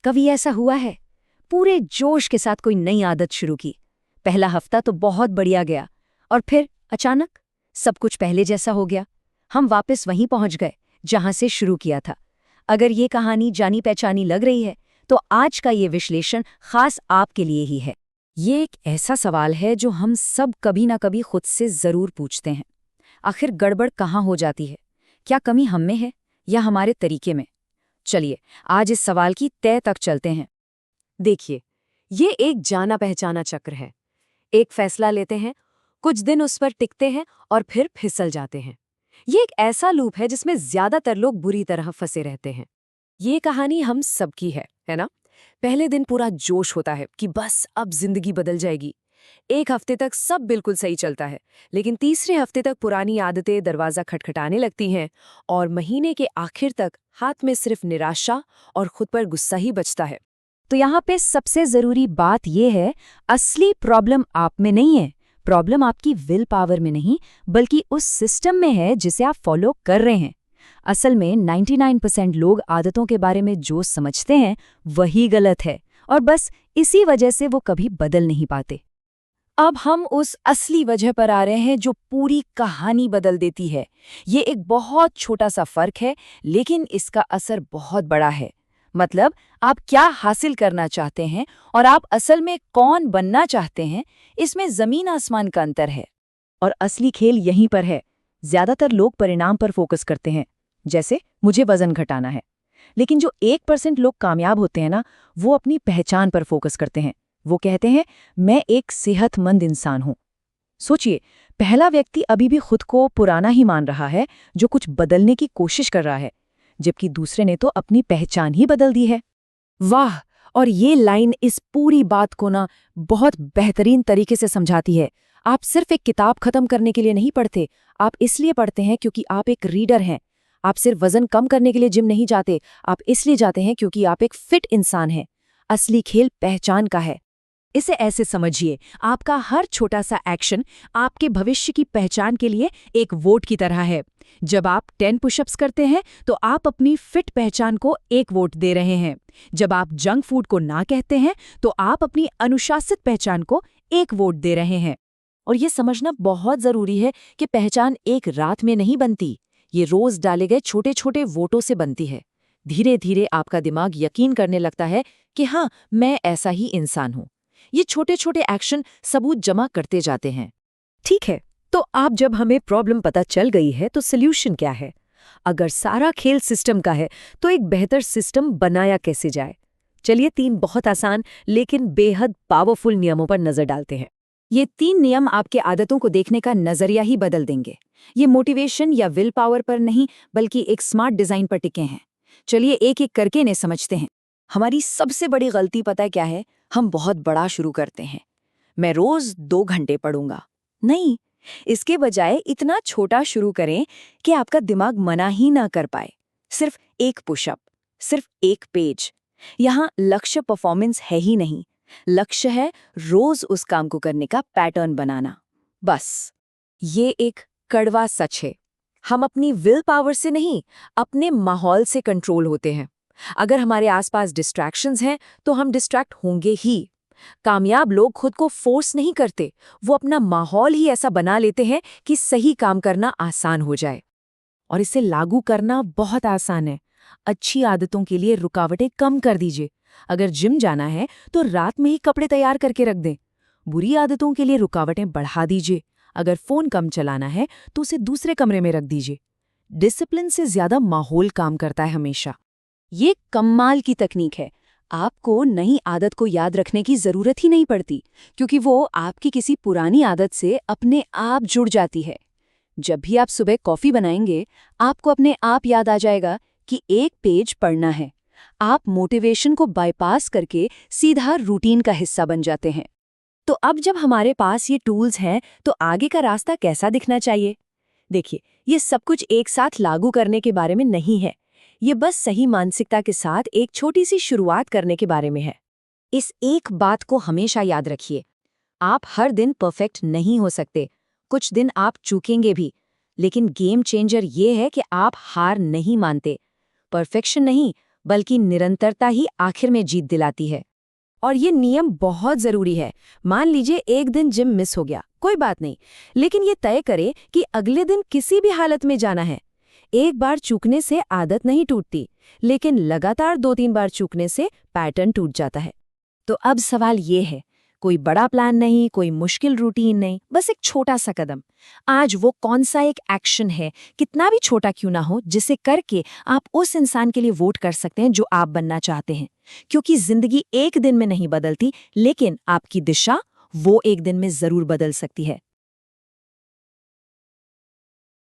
कभी ऐसा हुआ है? पूरे जोश के साथ कोई नई आदत शुरू की। पहला हफ्ता तो बहुत बढ़िया गया और फिर अचानक सब कुछ पहले जैसा हो गया। हम वापस वहीं पहुंच गए जहां से शुरू किया था। अगर ये कहानी जानी पहचानी लग रही है तो आज का ये विश्लेषण खास आपके लिए ही है। ये एक ऐसा सवाल है जो हम सब कभी ना कभी खुद से जरूर पूछते हैं। आखिर गड़बड़ कहाँ हो जाती है? क्या कमी हम में है या हमारे तरीके में? चलिए आज इस सवाल की तह तक चलते हैं। देखिए, ये एक जाना पहचाना चक्र है। एक फैसला लेते हैं, कुछ दिन उस पर टिकते हैं और फिर फिसल जाते हैं। ये एक ऐसा लूप है जिसमें ज्यादातर लोग बुरी तरह फंसे रहते हैं। ये कहानी हम सबकी है ना? पहले दिन पूरा जोश होता है कि बस अब जिंदगी बदल जाएगी। एक हफ्ते तक सब बिल्कुल सही चलता है, लेकिन तीसरे हफ्ते तक पुरानी आदतें दरवाजा खटखटाने लगती हैं और महीने के आखिर तक हाथ में सिर्फ निराशा और खुद पर गुस्सा ही बचता है। तो यहाँ पे सबसे जरूरी बात यह है, असली प्रॉब्लम आप में नहीं है। प्रॉब्लम आपकी विल पावर में नहीं, बल्कि उस सिस्टम में है जिसे आप फॉलो कर रहे हैं। असल में 99% लोग आदतों के बारे में जो समझते हैं वही गलत है, और बस इसी वजह से वो कभी बदल नहीं पाते। अब हम उस असली वजह पर आ रहे हैं जो पूरी कहानी बदल देती है। ये एक बहुत छोटा सा फर्क है, लेकिन इसका असर बहुत बड़ा है। मतलब आप क्या हासिल करना चाहते हैं और आप असल में कौन बनना चाहते हैं, इसमें जमीन आसमान का अंतर है। और असली खेल यहीं पर है। ज्यादातर लोग परिणाम पर फोकस करते हैं, जैसे मुझे वजन घटाना है। लेकिन जो 1% लोग कामयाब होते हैं ना, वो अपनी पहचान पर फोकस करते हैं। वो कहते हैं, मैं एक सेहतमंद इंसान हूं। सोचिए, पहला व्यक्ति अभी भी खुद को पुराना ही मान रहा है, जो कुछ बदलने की कोशिश कर रहा है, जबकि दूसरे ने तो अपनी पहचान ही बदल दी है। वाह! और ये लाइन इस पूरी बात को ना बहुत बेहतरीन तरीके से समझाती है। आप सिर्फ एक किताब खत्म करने के लिए नहीं पढ़ते, आप इसलिए पढ़ते हैं क्योंकि आप एक रीडर हैं। आप सिर्फ वजन कम करने के लिए जिम नहीं जाते, आप इसलिए जाते हैं क्योंकि आप एक फिट इंसान हैं। असली खेल पहचान का है। इसे ऐसे समझिए, आपका हर छोटा सा एक्शन आपके भविष्य की पहचान के लिए एक वोट की तरह है। जब आप 10 पुशअप्स करते हैं तो आप अपनी फिट पहचान को एक वोट दे रहे हैं। जब आप जंक फूड को ना कहते हैं तो आप अपनी अनुशासित पहचान को एक वोट दे रहे हैं। और ये समझना बहुत जरूरी है कि पहचान एक रात में नहीं बनती, ये रोज डाले गए छोटे छोटे वोटों से बनती है। धीरे धीरे आपका दिमाग यकीन करने लगता है कि हाँ, मैं ऐसा ही इंसान हूँ। ये छोटे छोटे एक्शन सबूत जमा करते जाते हैं। ठीक है, तो आप जब हमें प्रॉब्लम पता चल गई है तो सल्यूशन क्या है? अगर सारा खेल सिस्टम का है तो एक बेहतर सिस्टम बनाया कैसे जाए? चलिए 3 बहुत आसान लेकिन बेहद पावरफुल नियमों पर नजर डालते हैं। ये 3 नियम आपके आदतों को देखने का नजरिया ही बदल देंगे। ये मोटिवेशन या विल पावर पर नहीं, बल्कि एक स्मार्ट डिजाइन पर टिके हैं। चलिए एक एक करके इन्हें समझते हैं। हमारी सबसे बड़ी गलती पता है क्या है? हम बहुत बड़ा शुरू करते हैं। मैं रोज 2 घंटे पढ़ूंगा। नहीं, इसके बजाय इतना छोटा शुरू करें कि आपका दिमाग मना ही ना कर पाए। सिर्फ 1 पुशअप, सिर्फ 1 पेज। यहाँ लक्ष्य परफॉर्मेंस है ही नहीं, लक्ष्य है रोज उस काम को करने का पैटर्न बनाना। बस ये एक कड़वा सच है, हम अपनी विल पावर से नहीं, अपने माहौल से कंट्रोल होते हैं। अगर हमारे आसपास डिस्ट्रैक्शंस हैं तो हम डिस्ट्रैक्ट होंगे ही। कामयाब लोग खुद को फोर्स नहीं करते, वो अपना माहौल ही ऐसा बना लेते हैं कि सही काम करना आसान हो जाए। और इसे लागू करना बहुत आसान है। अच्छी आदतों के लिए रुकावटें कम कर दीजिए। अगर जिम जाना है तो रात में ही कपड़े तैयार करके रख दें। बुरी आदतों के लिए रुकावटें बढ़ा दीजिए। अगर फोन कम चलाना है तो उसे दूसरे कमरे में रख दीजिए। डिसिप्लिन से ज्यादा माहौल काम करता है हमेशा। ये कमाल की तकनीक है। आपको नई आदत को याद रखने की जरूरत ही नहीं पड़ती, क्योंकि वो आपकी किसी पुरानी आदत से अपने आप जुड़ जाती है। जब भी आप सुबह कॉफी बनाएंगे, आपको अपने आप याद आ जाएगा कि 1 पेज पढ़ना है। आप मोटिवेशन को बाईपास करके सीधा रूटीन का हिस्सा बन जाते हैं। तो अब जब हमारे पास ये टूल्स हैं, तो आगे का रास्ता कैसा दिखना चाहिए? देखिए, ये सब कुछ एक साथ लागू करने के बारे में नहीं है। ये बस सही मानसिकता के साथ एक छोटी सी शुरुआत करने के बारे में है। इस एक बात को हमेशा याद रखिए, आप हर दिन परफेक्ट नहीं हो सकते। कुछ दिन आप चूकेंगे भी, लेकिन गेम चेंजर ये है कि आप हार नहीं मानते। परफेक्शन नहीं, बल्कि निरंतरता ही आखिर में जीत दिलाती है। और ये नियम बहुत जरूरी है। मान लीजिए एक दिन जिम मिस हो गया, कोई बात नहीं, लेकिन ये तय करे कि अगले दिन किसी भी हालत में जाना है। एक बार चूकने से आदत नहीं टूटती, लेकिन लगातार 2-3 बार चूकने से पैटर्न टूट जाता है। तो अब सवाल ये है, कोई बड़ा प्लान नहीं, कोई मुश्किल रूटीन नहीं, बस एक छोटा सा कदम। आज वो कौन सा एक एक्शन है, कितना भी छोटा क्यों ना हो, जिसे करके आप उस इंसान के लिए वोट कर सकते हैं जो आप बनना चाहते हैं। क्योंकि जिंदगी एक दिन में नहीं बदलती, लेकिन आपकी दिशा वो एक दिन में जरूर बदल सकती है।